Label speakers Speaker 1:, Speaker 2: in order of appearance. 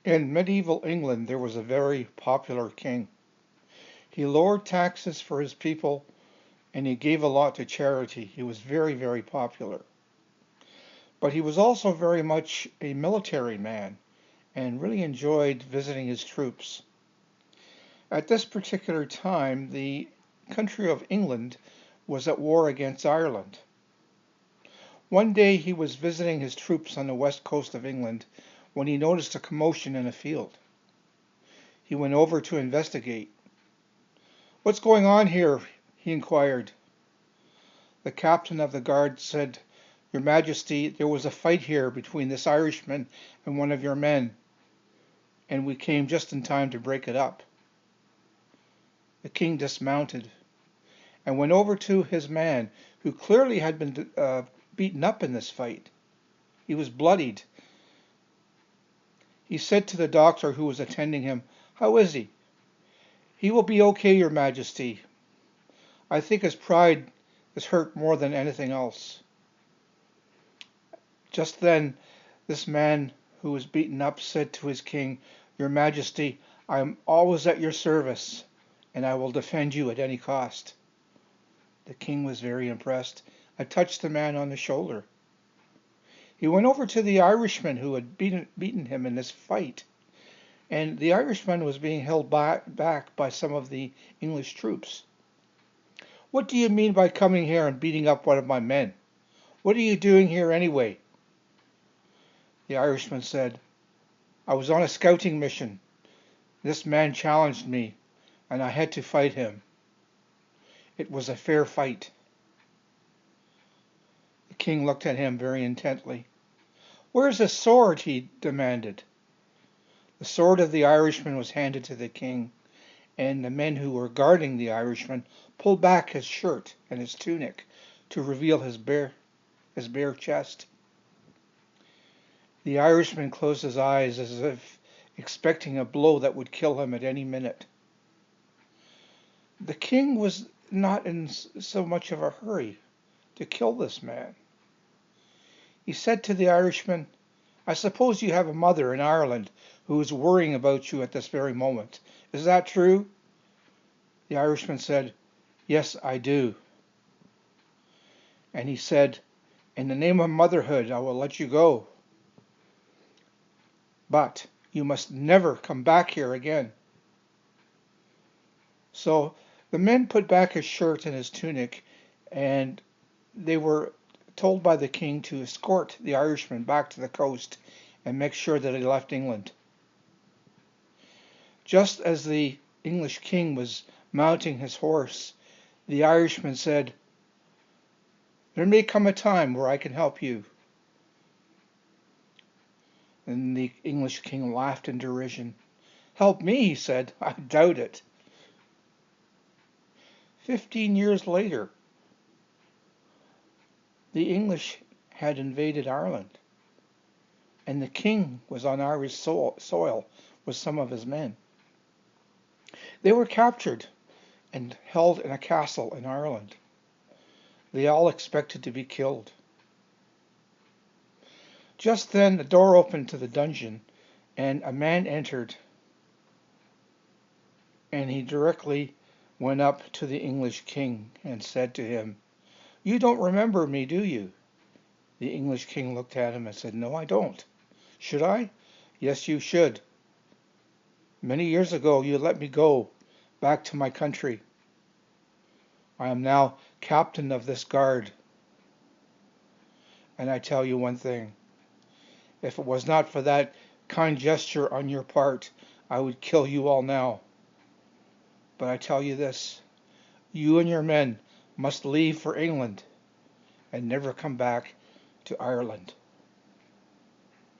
Speaker 1: In medieval England, there was a very popular king. He lowered taxes for his people and he gave a lot to charity. He was very, very popular. But he was also very much a military man and really enjoyed visiting his troops. At this particular time, the country of England was at war against Ireland. One day he was visiting his troops on the west coast of England when he noticed a commotion in a field. He went over to investigate. "What's going on here?" he inquired. The captain of the guard said, "Your Majesty, there was a fight here between this Irishman and one of your men, and we came just in time to break it up." The king dismounted and went over to his man, who clearly had been beaten up in this fight. He was bloodied. He said to the doctor who was attending him, "How is he?" "He will be okay, Your Majesty. I think his pride is hurt more than anything else." Just then, this man who was beaten up said to his king, "Your Majesty, I am always at your service, and I will defend you at any cost." The king was very impressed and touched the man on the shoulder. He went over to the Irishman who had beaten him in this fight, and the Irishman was being held back by some of the English troops. "What do you mean by coming here and beating up one of my men? What are you doing here anyway?" The Irishman said, "I was on a scouting mission. This man challenged me, and I had to fight him. It was a fair fight." The king looked at him very intently. "Where's the sword?" he demanded. The sword of the Irishman was handed to the king, and the men who were guarding the Irishman pulled back his shirt and his tunic to reveal his bare chest. The Irishman closed his eyes as if expecting a blow that would kill him at any minute. The king was not in so much of a hurry to kill this man. He said to the Irishman, "I suppose you have a mother in Ireland who is worrying about you at this very moment. Is that true?" The Irishman said, "Yes, I do." And he said, "In the name of motherhood, I will let you go. But you must never come back here again." So the men put back his shirt and his tunic, and they were told by the king to escort the Irishman back to the coast and make sure that he left England. Just as the English king was mounting his horse, the Irishman said, "There may come a time where I can help you." And the English king laughed in derision. "Help me," he said. "I doubt it." 15 years later, the English had invaded Ireland, and the king was on Irish soil with some of his men. They were captured and held in a castle in Ireland. They all expected to be killed. Just then the door opened to the dungeon, and a man entered, and he directly went up to the English king and said to him, "You don't remember me, do you?" The English king looked at him and said, "No, I don't." "Should I?" "Yes, you should. Many years ago you let me go back to my country. I am now captain of this guard. And I tell you one thing. If it was not for that kind gesture on your part, I would kill you all now. But I tell you this, you and your men must leave for England and never come back to Ireland."